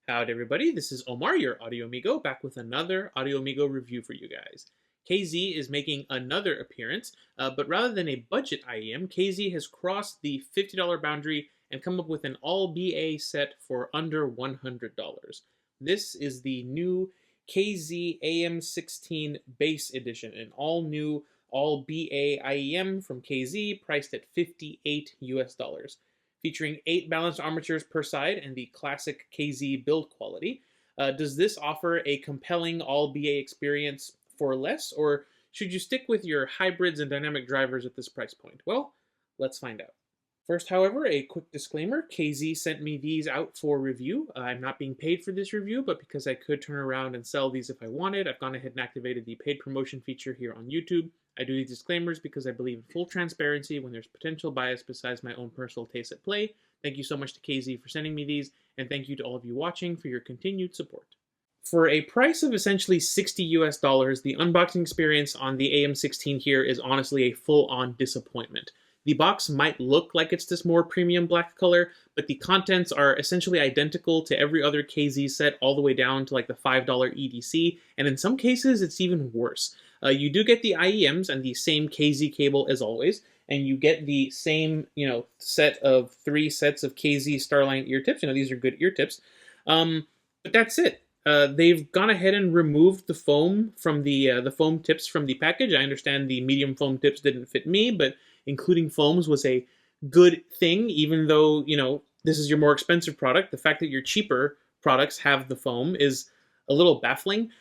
Howdy everybody, this is Omar, your Audio Amigo, back with another Audio Amigo review for you guys. KZ is making another appearance, but rather than a budget IEM, KZ has crossed the $50 boundary and come up with an all-BA set for under $100. This is the new KZ AM16 Base Edition, an all-new all-BA IEM from KZ, priced at $58 US, featuring 8 balanced armatures per side and the classic KZ build quality. Does this offer a compelling all-BA experience for less, or should you stick with your hybrids and dynamic drivers at this price point? Well, let's find out. First, however, a quick disclaimer. KZ sent me these out for review. I'm not being paid for this review, but because I could turn around and sell these if I wanted, I've gone ahead and activated the paid promotion feature here on YouTube. I do these disclaimers because I believe in full transparency when there's potential bias besides my own personal taste at play. Thank you so much to KZ for sending me these, and thank you to all of you watching for your continued support. For a price of essentially $60 US, the unboxing experience on the AM16 here is honestly a full-on disappointment. The box might look like it's this more premium black color, but the contents are essentially identical to every other KZ set all the way down to like the $5 EDC, and in some cases it's even worse. You do get the IEMs and the same KZ cable as always, and you get the same, set of 3 sets of KZ Starline ear tips. These are good ear tips. But that's it. They've gone ahead and removed the foam from the foam tips from the package. I understand the medium foam tips didn't fit me, but including foams was a good thing, even though, this is your more expensive product. The fact that your cheaper products have the foam is a little baffling.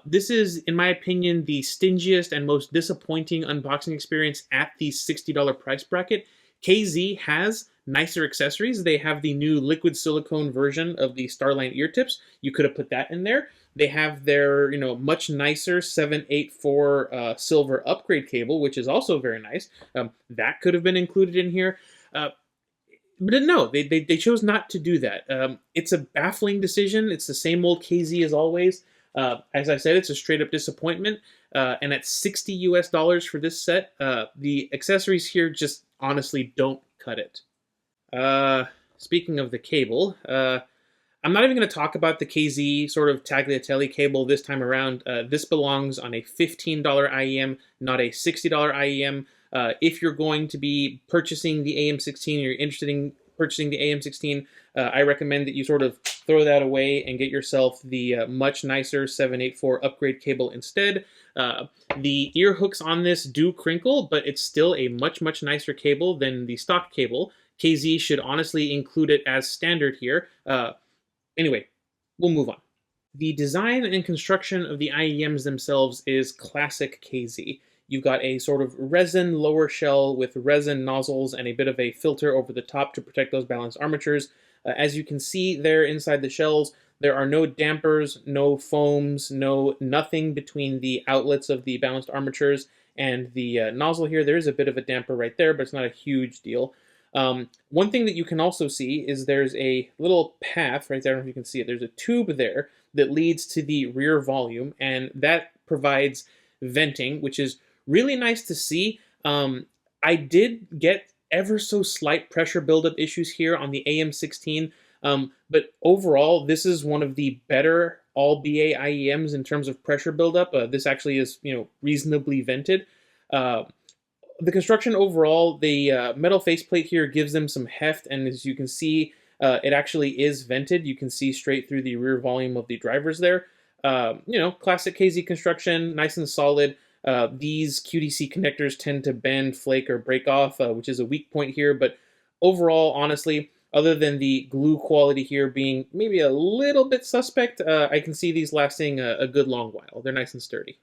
This is, in my opinion, the stingiest and most disappointing unboxing experience at the $60 price bracket. KZ has nicer accessories. They have the new liquid silicone version of the Starline ear tips. You could have put that in there. They have their, much nicer 784 silver upgrade cable, which is also very nice. That could have been included in here. But no, they chose not to do that. It's a baffling decision. It's the same old KZ as always. As I said, it's a straight up disappointment. And at $60 US for this set, the accessories here just honestly don't cut it. Speaking of the cable, I'm not even going to talk about the KZ sort of tagliatelle cable this time around. This belongs on a $15 IEM, not a $60 IEM. If you're going to be purchasing the AM16 or you're interested in purchasing the AM16, I recommend that you sort of throw that away and get yourself the much nicer 784 upgrade cable instead. The ear hooks on this do crinkle, but it's still a much nicer cable than the stock cable. KZ should honestly include it as standard here. Anyway, we'll move on. The design and construction of the IEMs themselves is classic KZ. You've got a sort of resin lower shell with resin nozzles and a bit of a filter over the top to protect those balanced armatures. As you can see there inside the shells, there are no dampers, no foams, nothing between the outlets of the balanced armatures and the nozzle here. There is a bit of a damper right there, but it's not a huge deal. One thing that you can also see is there's a little path right there. I don't know if you can see it. There's a tube there that leads to the rear volume, and that provides venting, which is really nice to see. I did get ever so slight pressure buildup issues here on the AM16, but overall, this is one of the better all-BA IEMs in terms of pressure buildup. This actually is, reasonably vented. The construction overall, the metal faceplate here gives them some heft, and as you can see, it actually is vented. You can see straight through the rear volume of the drivers there. Classic KZ construction, nice and solid. These QDC connectors tend to bend, flake, or break off, which is a weak point here, but overall, honestly, other than the glue quality here being maybe a little bit suspect, I can see these lasting a good long while. They're nice and sturdy.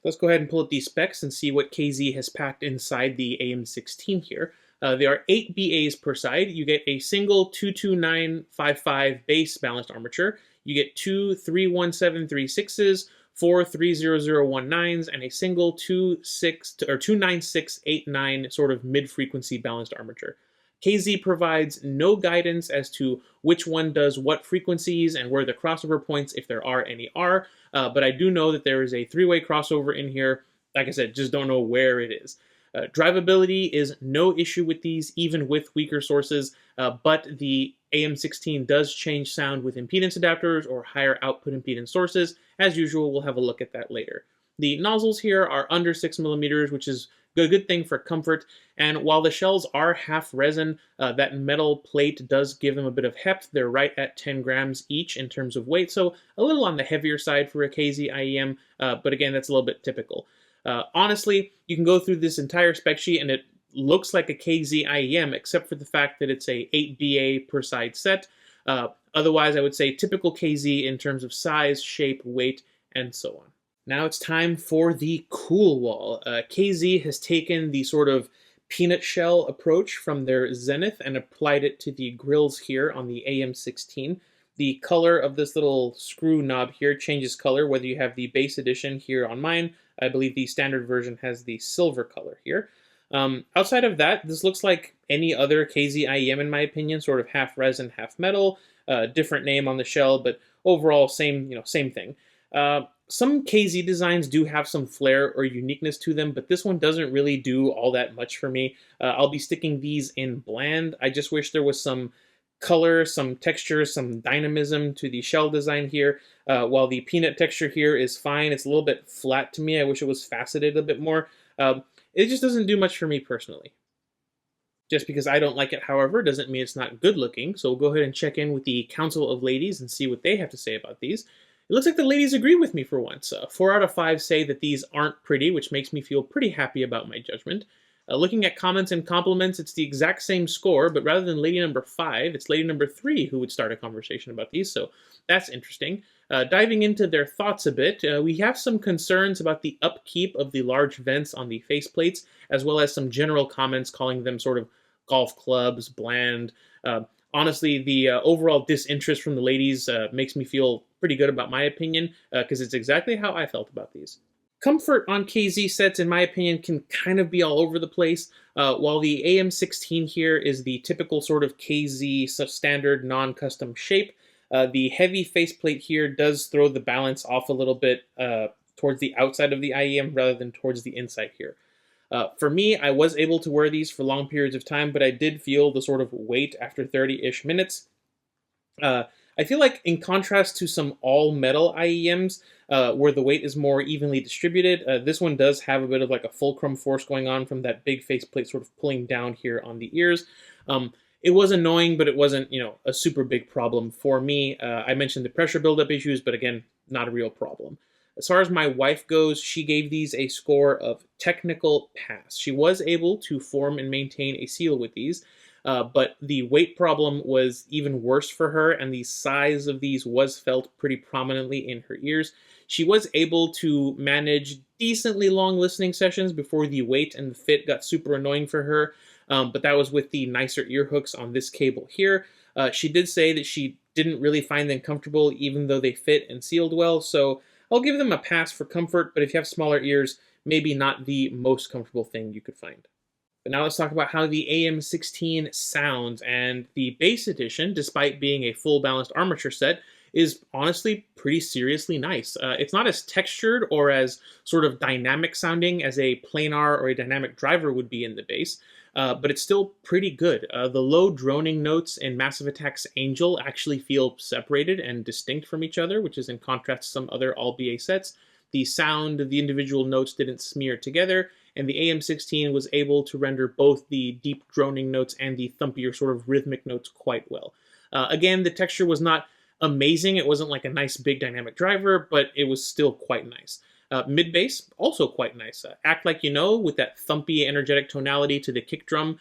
Let's go ahead and pull up these specs and see what KZ has packed inside the AM16 here. There are 8 BAs per side. You get a single 22955 base balanced armature. You get 2 31736s, 4 30019s, and a single 29689 sort of mid-frequency balanced armature. KZ provides no guidance as to which one does what frequencies and where the crossover points, if there are any, are. But I do know that there is a 3-way crossover in here. Like I said, just don't know where it is. Drivability is no issue with these, even with weaker sources, but the AM16 does change sound with impedance adapters or higher output impedance sources. As usual, we'll have a look at that later. The nozzles here are under 6 millimeters, which is a good thing for comfort, and while the shells are half resin, that metal plate does give them a bit of heft. They're right at 10 grams each in terms of weight, so a little on the heavier side for a KZ IEM, but again, that's a little bit typical. Honestly, you can go through this entire spec sheet and it looks like a KZ IEM, except for the fact that it's a 8BA per side set. Otherwise, I would say typical KZ in terms of size, shape, weight, and so on. Now it's time for the cool wall. KZ has taken the sort of peanut shell approach from their Zenith and applied it to the grills here on the AM16. The color of this little screw knob here changes color, whether you have the base edition here on mine. I believe the standard version has the silver color here. Outside of that, this looks like any other KZ IEM in my opinion, sort of half resin, half metal, different name on the shell, but overall same thing. Some KZ designs do have some flair or uniqueness to them, but this one doesn't really do all that much for me. I'll be sticking these in bland. I just wish there was some color, some texture, some dynamism to the shell design here. While the peanut texture here is fine, it's a little bit flat to me. I wish it was faceted a bit more. It just doesn't do much for me personally. Just because I don't like it, however, doesn't mean it's not good looking. So we'll go ahead and check in with the Council of Ladies and see what they have to say about these. It looks like the ladies agree with me for once. 4 out of 5 say that these aren't pretty, which makes me feel pretty happy about my judgment. Looking at comments and compliments, it's the exact same score, but rather than lady number 5, it's lady number 3 who would start a conversation about these, so that's interesting. Diving into their thoughts a bit, we have some concerns about the upkeep of the large vents on the faceplates, as well as some general comments calling them sort of golf clubs, bland. Honestly, the overall disinterest from the ladies makes me feel pretty good about my opinion, because it's exactly how I felt about these. Comfort on KZ sets, in my opinion, can kind of be all over the place. While the AM16 here is the typical sort of KZ standard non-custom shape, the heavy faceplate here does throw the balance off a little bit towards the outside of the IEM rather than towards the inside here. For me, I was able to wear these for long periods of time, but I did feel the sort of weight after 30-ish minutes. I feel like in contrast to some all-metal IEMs, where the weight is more evenly distributed, this one does have a bit of like a fulcrum force going on from that big faceplate sort of pulling down here on the ears. It was annoying, but it wasn't, a super big problem for me. I mentioned the pressure buildup issues, but again, not a real problem. As far as my wife goes, she gave these a score of technical pass. She was able to form and maintain a seal with these, but the weight problem was even worse for her, and the size of these was felt pretty prominently in her ears. She was able to manage decently long listening sessions before the weight and the fit got super annoying for her, but that was with the nicer ear hooks on this cable here. She did say that she didn't really find them comfortable even though they fit and sealed well, so I'll give them a pass for comfort, but if you have smaller ears, maybe not the most comfortable thing you could find. But now let's talk about how the AM16 sounds, and the base edition, despite being a full balanced armature set, is honestly pretty seriously nice. It's not as textured or as sort of dynamic sounding as a planar or a dynamic driver would be in the bass, but it's still pretty good. The low droning notes in Massive Attack's Angel actually feel separated and distinct from each other, which is in contrast to some other all-BA sets. The sound of the individual notes didn't smear together, and the AM16 was able to render both the deep droning notes and the thumpier sort of rhythmic notes quite well. Again, the texture was not amazing. It wasn't like a nice big dynamic driver, but it was still quite nice. Mid-bass, also quite nice. Act Like You Know, with that thumpy, energetic tonality to the kick drum,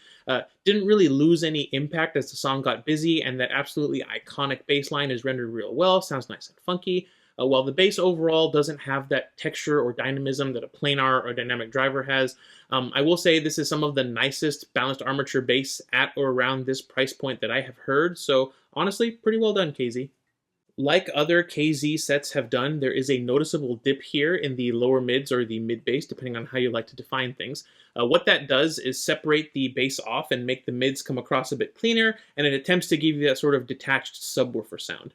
didn't really lose any impact as the song got busy, and that absolutely iconic bass line is rendered real well, sounds nice and funky. While the bass overall doesn't have that texture or dynamism that a planar or dynamic driver has, I will say this is some of the nicest balanced armature bass at or around this price point that I have heard, so honestly, pretty well done, KZ. Like other KZ sets have done, there is a noticeable dip here in the lower mids or the mid bass, depending on how you like to define things. What that does is separate the bass off and make the mids come across a bit cleaner, and it attempts to give you that sort of detached subwoofer sound.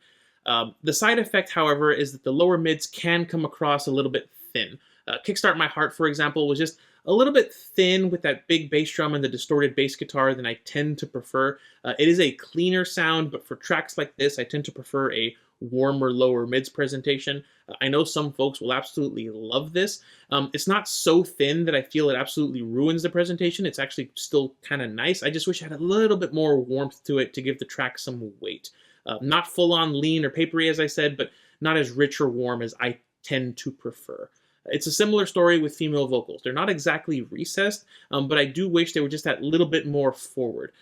The side effect, however, is that the lower mids can come across a little bit thin. Kickstart My Heart, for example, was just a little bit thin with that big bass drum and the distorted bass guitar than I tend to prefer. It is a cleaner sound, but for tracks like this, I tend to prefer a warmer lower mids presentation. I know some folks will absolutely love this. It's not so thin that I feel it absolutely ruins the presentation. It's actually still kind of nice. I just wish I had a little bit more warmth to it to give the track some weight. Not full on lean or papery, as I said, but not as rich or warm as I tend to prefer. It's a similar story with female vocals. They're not exactly recessed, but I do wish they were just that little bit more forward.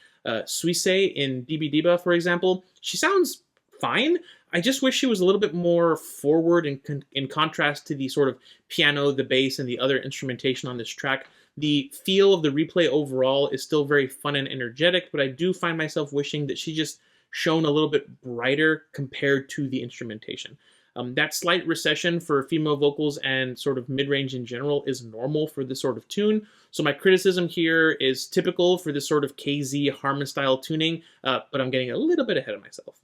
Suisse in DB Diba, for example, she sounds fine. I just wish she was a little bit more forward in contrast to the sort of piano, the bass, and the other instrumentation on this track. The feel of the replay overall is still very fun and energetic, but I do find myself wishing that she just shone a little bit brighter compared to the instrumentation. That slight recession for female vocals and sort of mid-range in general is normal for this sort of tune. So my criticism here is typical for this sort of KZ Harman style tuning, but I'm getting a little bit ahead of myself.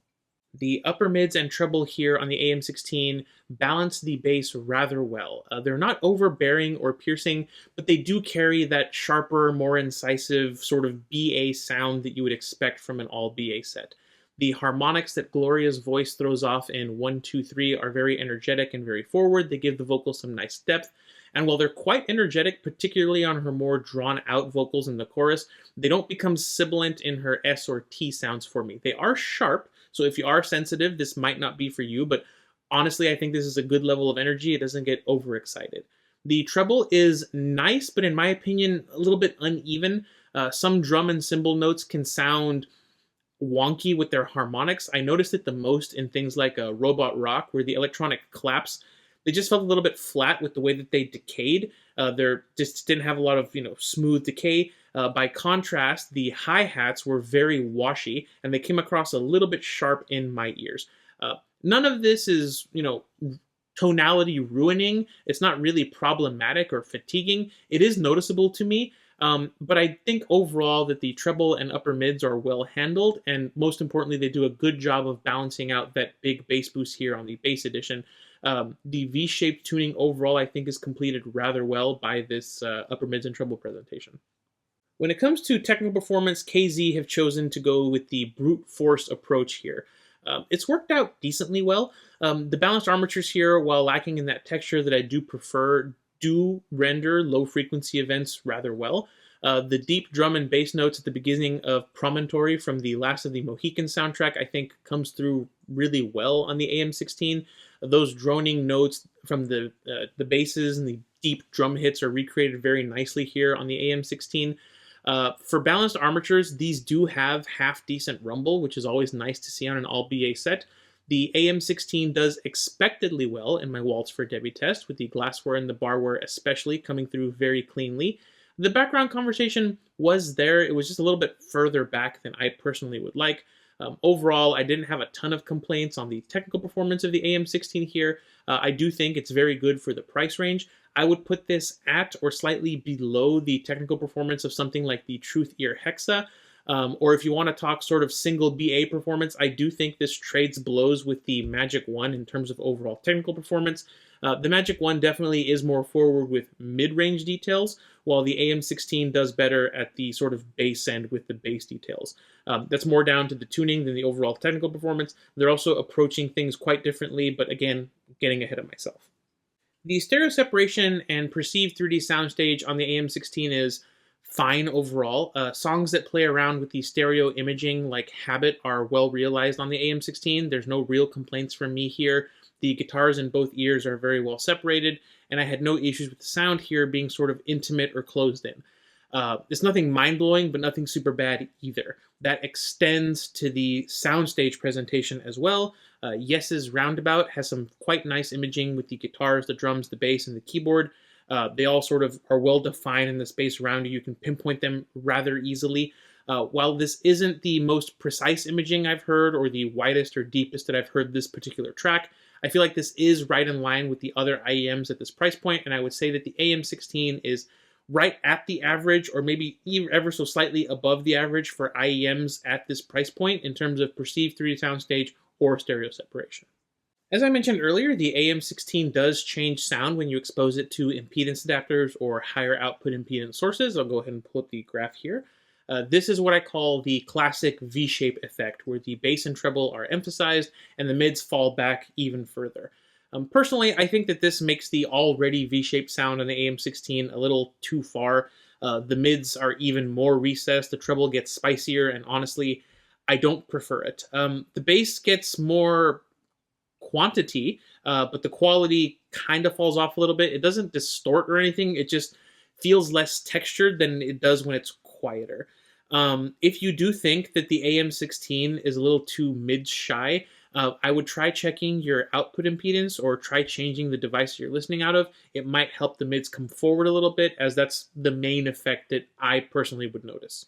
The upper mids and treble here on the AM16 balance the bass rather well. They're not overbearing or piercing, but they do carry that sharper, more incisive sort of BA sound that you would expect from an all BA set. The harmonics that Gloria's voice throws off in 1, 2, 3 are very energetic and very forward. They give the vocals some nice depth. And while they're quite energetic, particularly on her more drawn-out vocals in the chorus, they don't become sibilant in her S or T sounds for me. They are sharp, so if you are sensitive, this might not be for you, but honestly, I think this is a good level of energy. It doesn't get overexcited. The treble is nice, but in my opinion, a little bit uneven. Some drum and cymbal notes can sound wonky with their harmonics. I noticed it the most in things like Robot Rock, where the electronic claps, they just felt a little bit flat with the way that they decayed. They just didn't have a lot of smooth decay. By contrast, the hi-hats were very washy, and they came across a little bit sharp in my ears. None of this is tonality ruining. It's not really problematic or fatiguing. It is noticeable to me. But I think overall that the treble and upper mids are well handled, and most importantly, they do a good job of balancing out that big bass boost here on the bass edition. The V-shaped tuning overall, I think, is completed rather well by this upper mids and treble presentation. When it comes to technical performance, KZ have chosen to go with the brute force approach here. It's worked out decently well. The balanced armatures here, while lacking in that texture that I do prefer, do render low-frequency events rather well. The deep drum and bass notes at the beginning of Promontory from the Last of the Mohicans soundtrack, I think, comes through really well on the AM16. Those droning notes from the basses and the deep drum hits are recreated very nicely here on the AM16. For balanced armatures, these do have half-decent rumble, which is always nice to see on an all-BA set. The AM16 does expectedly well in my Waltz for Debbie test, with the glassware and the barware especially coming through very cleanly. The background conversation was there. It was just a little bit further back than I personally would like. Overall, I didn't have a ton of complaints on the technical performance of the AM16 here. I do think it's very good for the price range. I would put this at or slightly below the technical performance of something like the Truth Ear Hexa. Or if you want to talk sort of single BA performance, I do think this trades blows with the MagicOne in terms of overall technical performance. The MagicOne definitely is more forward with mid-range details, while the AM16 does better at the sort of bass end with the bass details. That's more down to the tuning than the overall technical performance. They're also approaching things quite differently, but again, getting ahead of myself. The stereo separation and perceived 3D soundstage on the AM16 is fine overall. Songs that play around with the stereo imaging like Habit are well realized on the AM16. There's no real complaints from me here. The guitars in both ears are very well separated, and I had no issues with the sound here being sort of intimate or closed in. It's nothing mind-blowing, but nothing super bad either. That extends to the soundstage presentation as well. Yes's Roundabout has some quite nice imaging with the guitars, the drums, the bass, and the keyboard. They all sort of are well defined in the space around you. You can pinpoint them rather easily. While this isn't the most precise imaging I've heard or the widest or deepest that I've heard this particular track, I feel like this is right in line with the other IEMs at this price point, and I would say that the AM16 is right at the average or maybe even ever so slightly above the average for IEMs at this price point in terms of perceived 3D soundstage or stereo separation. As I mentioned earlier, the AM16 does change sound when you expose it to impedance adapters or higher output impedance sources. I'll go ahead and pull up the graph here. This is what I call the classic V-shape effect, where the bass and treble are emphasized and the mids fall back even further. Personally, I think that this makes the already V-shaped sound on the AM16 a little too far. The mids are even more recessed, the treble gets spicier, and honestly, I don't prefer it. The bass gets more quantity, but the quality kind of falls off a little bit. It doesn't distort or anything, it just feels less textured than it does when it's quieter. If you do think that the AM16 is a little too mid-shy, I would try checking your output impedance or try changing the device you're listening out of. It might help the mids come forward a little bit, as that's the main effect that I personally would notice.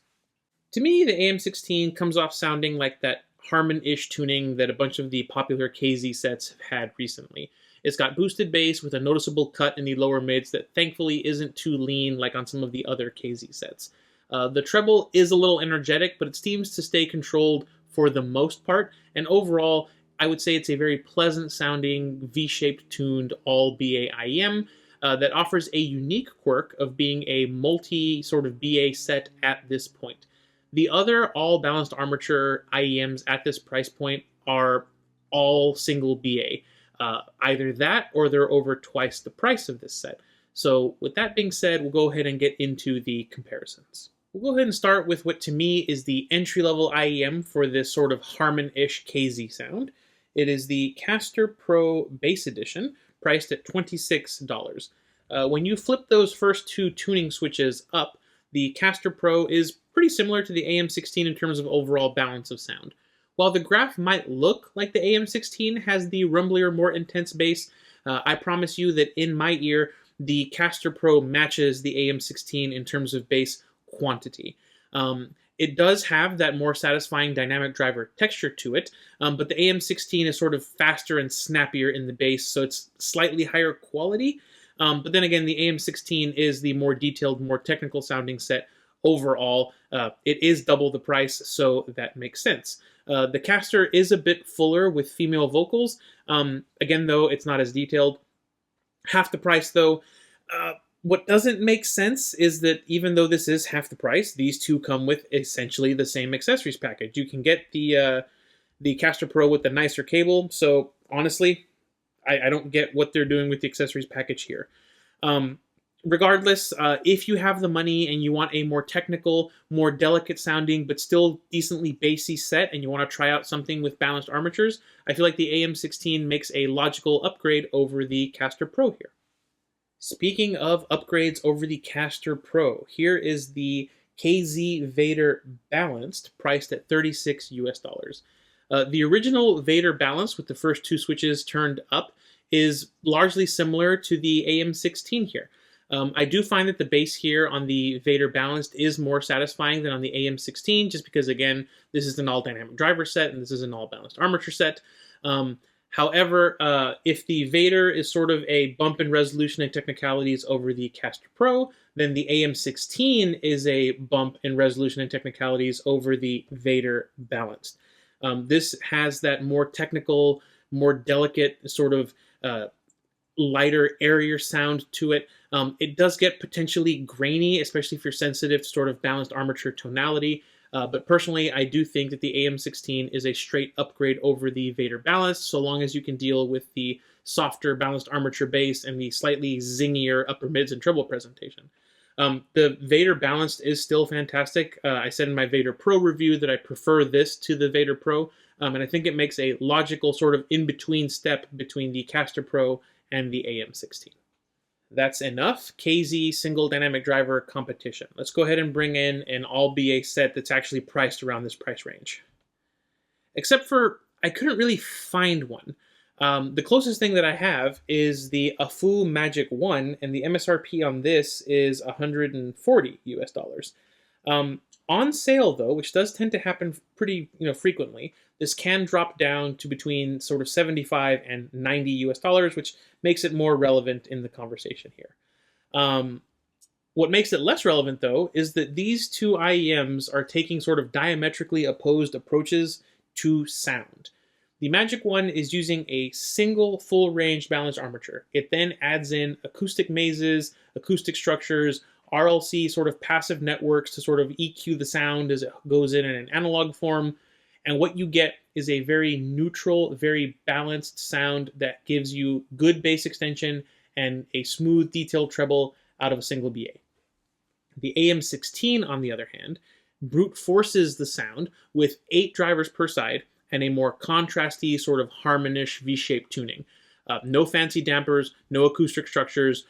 To me, the AM16 comes off sounding like that Harman-ish tuning that a bunch of the popular KZ sets have had recently. It's got boosted bass with a noticeable cut in the lower mids that thankfully isn't too lean like on some of the other KZ sets. The treble is a little energetic, but it seems to stay controlled for the most part, and overall, I would say it's a very pleasant sounding, V-shaped tuned all BA IEM that offers a unique quirk of being a multi sort of BA set at this point. The other all balanced armature IEMs at this price point are all single BA. Either that or they're over twice the price of this set. So with that being said, we'll go ahead and get into the comparisons. We'll go ahead and start with what to me is the entry-level IEM for this sort of Harman-ish KZ sound. It is the Castor Pro Bass Edition, priced at $26. When you flip those first two tuning switches up, the Castor Pro is pretty similar to the AM16 in terms of overall balance of sound. While the graph might look like the AM16 has the rumblier, more intense bass, I promise you that in my ear, the Castor Pro matches the AM16 in terms of bass quantity. It does have that more satisfying dynamic driver texture to it, but the AM16 is sort of faster and snappier in the bass, so it's slightly higher quality. But then again, the AM16 is the more detailed, more technical sounding set overall. It is double the price, so that makes sense. The Castor is a bit fuller with female vocals. Again, though, it's not as detailed. Half the price, though. What doesn't make sense is that even though this is half the price, these two come with essentially the same accessories package. You can get the Castor Pro with the nicer cable, so honestly, I don't get what they're doing with the accessories package here. Regardless, if you have the money and you want a more technical, more delicate sounding, but still decently bassy set, and you want to try out something with balanced armatures, I feel like the AM16 makes a logical upgrade over the Castor Pro here. Speaking of upgrades over the Castor Pro, here is the KZ Vader Balanced, priced at $36 US. The original Vader Balanced with the first two switches turned up is largely similar to the AM16 here. I do find that the bass here on the Vader Balanced is more satisfying than on the AM16, just because, again, this is an all-dynamic driver set and this is an all-balanced armature set. However, if the Vader is sort of a bump in resolution and technicalities over the Castor Pro, then the AM16 is a bump in resolution and technicalities over the Vader Balanced. This has that more technical, more delicate sort of lighter, airier sound to it. It does get potentially grainy, especially if you're sensitive to sort of balanced armature tonality. But personally, I do think that the AM16 is a straight upgrade over the Vader Balanced, so long as you can deal with the softer balanced armature bass and the slightly zingier upper mids and treble presentation. The Vader Balanced is still fantastic. I said in my Vader Pro review that I prefer this to the Vader Pro, and I think it makes a logical sort of in-between step between the Castor Pro and the AM16. That's enough KZ single dynamic driver competition. Let's go ahead and bring in an all BA set that's actually priced around this price range. Except for, I couldn't really find one. The closest thing that I have is the AFUL MagicOne, and the MSRP on this is $140 US. On sale, though, which does tend to happen pretty frequently, this can drop down to between sort of $75 and $90 US, which makes it more relevant in the conversation here. What makes it less relevant, though, is that these two IEMs are taking sort of diametrically opposed approaches to sound. The MagicOne is using a single full range balanced armature. It then adds in acoustic mazes, acoustic structures, RLC sort of passive networks to sort of EQ the sound as it goes in an analog form. And what you get is a very neutral, very balanced sound that gives you good bass extension and a smooth, detailed treble out of a single BA. The AM16, on the other hand, brute forces the sound with 8 drivers per side and a more contrasty sort of harmonish V-shaped tuning. No fancy dampers, no acoustic structures,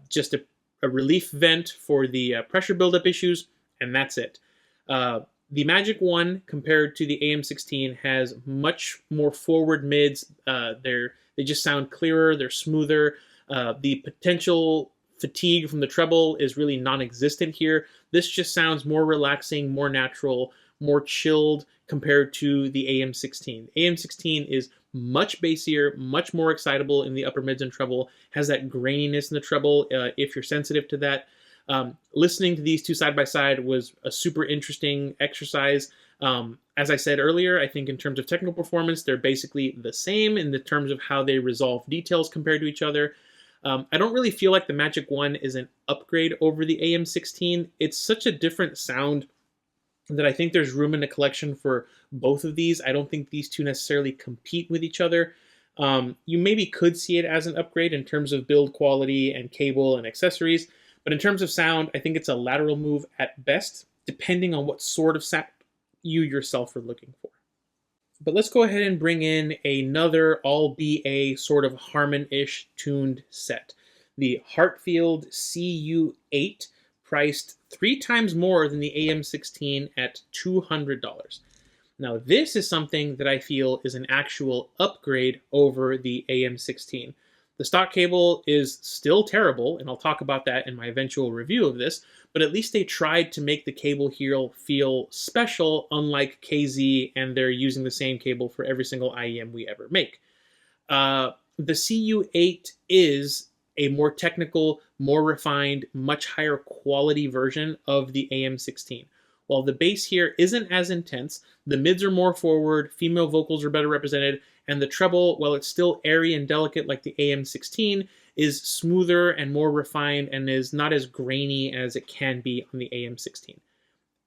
just a relief vent for the pressure buildup issues, and that's it. The MagicOne, compared to the AM16, has much more forward mids. They just sound clearer, they're smoother. The potential fatigue from the treble is really non-existent here. This just sounds more relaxing, more natural, more chilled compared to the AM16. AM16 is much bassier, much more excitable in the upper mids and treble, has that graininess in the treble if you're sensitive to that. Listening to these two side by side was a super interesting exercise. As I said earlier, I think in terms of technical performance, they're basically the same in the terms of how they resolve details compared to each other. I don't really feel like the MagicOne is an upgrade over the AM16. It's such a different sound that I think there's room in the collection for both of these. I don't think these two necessarily compete with each other. You maybe could see it as an upgrade in terms of build quality and cable and accessories, but in terms of sound, I think it's a lateral move at best, depending on what sort of sound you yourself are looking for. But let's go ahead and bring in another all-BA sort of Harman-ish tuned set. The Heartfield CU8, priced 3 times more than the AM16 at $200. Now this is something that I feel is an actual upgrade over the AM16. The stock cable is still terrible, and I'll talk about that in my eventual review of this, but at least they tried to make the cable here feel special, unlike KZ, and they're using the same cable for every single IEM we ever make. The CU8 is a more technical, more refined, much higher quality version of the AM16. While the bass here isn't as intense, the mids are more forward, female vocals are better represented, and the treble, while it's still airy and delicate like the AM16, is smoother and more refined and is not as grainy as it can be on the AM16.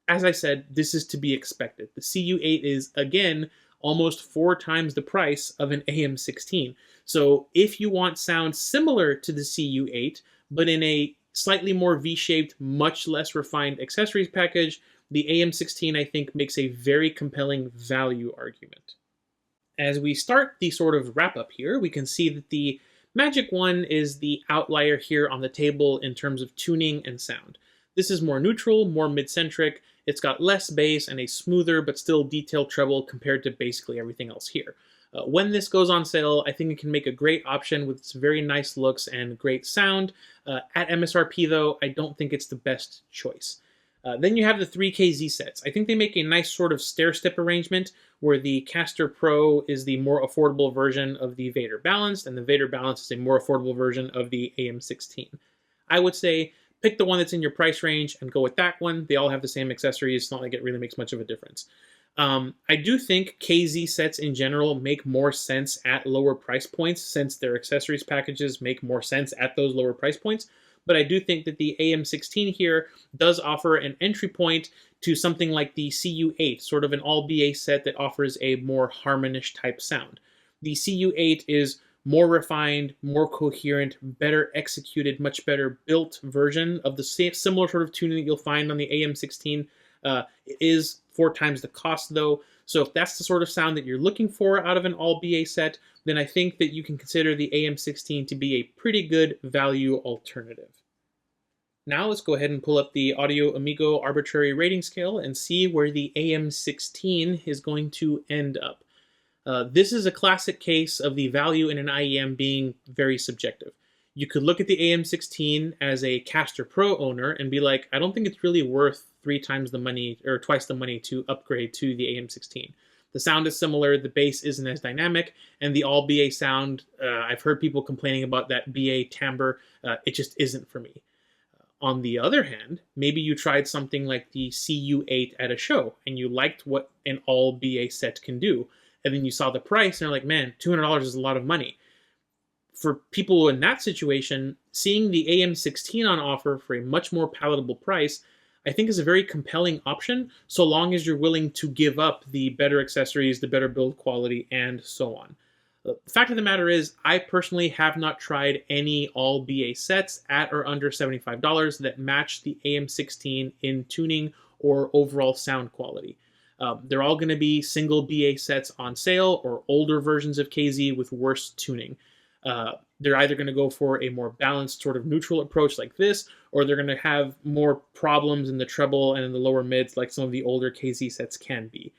As I said, this is to be expected. The CU8 is, again, almost 4 times the price of an AM16. So if you want sound similar to the CU8, but in a slightly more V-shaped, much less refined accessories package, the AM16, I think, makes a very compelling value argument. As we start the sort of wrap-up here, we can see that the MagicOne is the outlier here on the table in terms of tuning and sound. This is more neutral, more mid-centric. It's got less bass and a smoother but still detailed treble compared to basically everything else here. When this goes on sale, I think it can make a great option with its very nice looks and great sound. At MSRP though, I don't think it's the best choice. Then you have the 3KZ sets. I think they make a nice sort of stair-step arrangement where the Castor Pro is the more affordable version of the Vader Balanced, and the Vader Balanced is a more affordable version of the AM16. I would say pick the one that's in your price range and go with that one. They all have the same accessories. It's not like it really makes much of a difference. I do think KZ sets in general make more sense at lower price points since their accessories packages make more sense at those lower price points. But I do think that the AM16 here does offer an entry point to something like the CU8, sort of an all-BA set that offers a more harmonish type sound. The CU8 is more refined, more coherent, better executed, much better built version of the similar sort of tuning that you'll find on the AM16. It is 4 times the cost though, so if that's the sort of sound that you're looking for out of an all-BA set, then I think that you can consider the AM16 to be a pretty good value alternative. Now let's go ahead and pull up the Audio Amigo Arbitrary rating scale and see where the AM16 is going to end up. This is a classic case of the value in an IEM being very subjective. You could look at the AM16 as a Castor Pro owner and be like, I don't think it's really worth 3 times the money or twice the money to upgrade to the AM16. The sound is similar, the bass isn't as dynamic, and the all BA sound, I've heard people complaining about that BA timbre, it just isn't for me. On the other hand, maybe you tried something like the CU8 at a show and you liked what an all BA set can do. and then you saw the price and you're like, man, $200 is a lot of money. For people in that situation, seeing the AM16 on offer for a much more palatable price, I think is a very compelling option, so long as you're willing to give up the better accessories, the better build quality, and so on. The fact of the matter is, I personally have not tried any all BA sets at or under $75 that match the AM16 in tuning or overall sound quality. They're all going to be single BA sets on sale or older versions of KZ with worse tuning. They're either going to go for a more balanced sort of neutral approach like this, or they're going to have more problems in the treble and in the lower mids like some of the older KZ sets can be.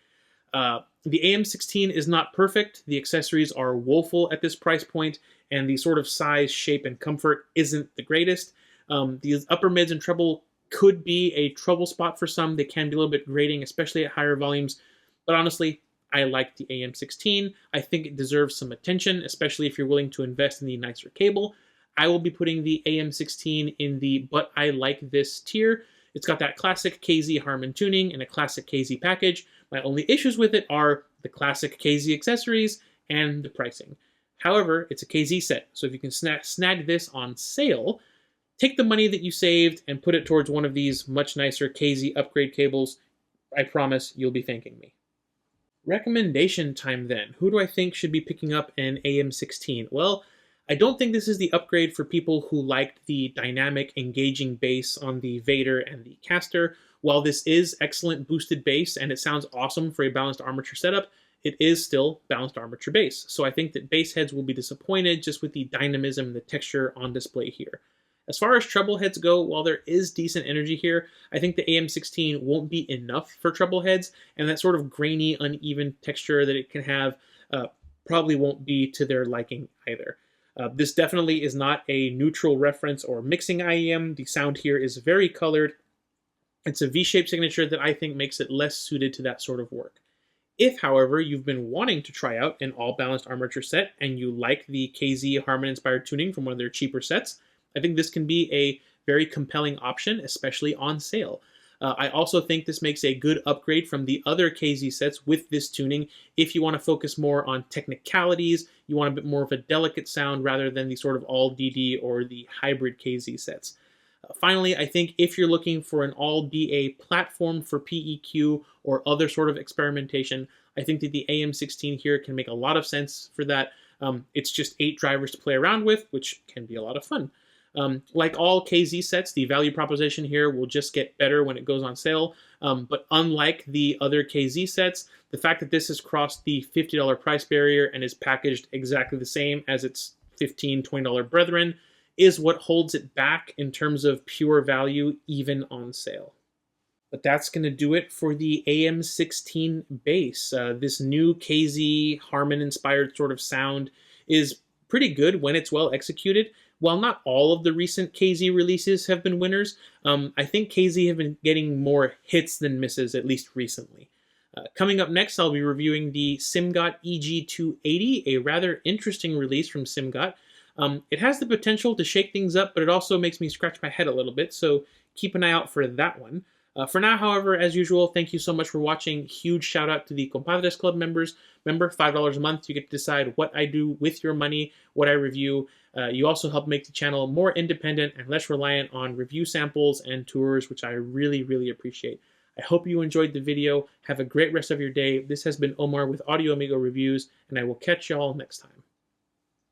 The AM16 is not perfect, the accessories are woeful at this price point, and the sort of size, shape, and comfort isn't the greatest. The upper mids and treble could be a trouble spot for some. They can be a little bit grating, especially at higher volumes, but honestly, I like the AM16. I think it deserves some attention, especially if you're willing to invest in the nicer cable. I will be putting the AM16 in the but I like this tier. It's got that classic KZ Harman tuning and a classic KZ package. My only issues with it are the classic KZ accessories and the pricing. However, it's a KZ set, so if you can snag this on sale, take the money that you saved and put it towards one of these much nicer KZ upgrade cables. I promise you'll be thanking me. Recommendation time then. Who do I think should be picking up an AM16? Well, I don't think this is the upgrade for people who liked the dynamic, engaging bass on the Vader and the Castor. While this is excellent boosted bass and it sounds awesome for a balanced armature setup, it is still balanced armature bass. So I think that bass heads will be disappointed just with the dynamism and the texture on display here. As far as treble heads go, while there is decent energy here, I think the AM16 won't be enough for treble heads, and that sort of grainy, uneven texture that it can have probably won't be to their liking either. This definitely is not a neutral reference or mixing IEM. The sound here is very colored. It's a V-shaped signature that I think makes it less suited to that sort of work. If, however, you've been wanting to try out an all-balanced armature set and you like the KZ Harman-inspired tuning from one of their cheaper sets, I think this can be a very compelling option, especially on sale. I also think this makes a good upgrade from the other KZ sets with this tuning if you want to focus more on technicalities, you want a bit more of a delicate sound rather than the sort of all DD or the hybrid KZ sets. Finally, I think if you're looking for an all BA platform for PEQ or other sort of experimentation, I think that the AM16 here can make a lot of sense for that. It's just 8 drivers to play around with, which can be a lot of fun. Like all KZ sets, the value proposition here will just get better when it goes on sale, but unlike the other KZ sets, the fact that this has crossed the $50 price barrier and is packaged exactly the same as its $15, $20 brethren is what holds it back in terms of pure value even on sale. But that's going to do it for the AM16 bass. This new KZ Harman-inspired sort of sound is pretty good when it's well executed. While not all of the recent KZ releases have been winners, I think KZ have been getting more hits than misses, at least recently. Coming up next, I'll be reviewing the SIMGOT EG280, a rather interesting release from SIMGOT. It has the potential to shake things up, but it also makes me scratch my head a little bit, so keep an eye out for that one. For now, however, as usual, thank you so much for watching. Huge shout out to the Compadres Club members. Remember, $5 a month, you get to decide what I do with your money, what I review. You also help make the channel more independent and less reliant on review samples and tours, which I really, really appreciate. I hope you enjoyed the video. Have a great rest of your day. This has been Omar with Audio Amigo Reviews, and I will catch y'all next time.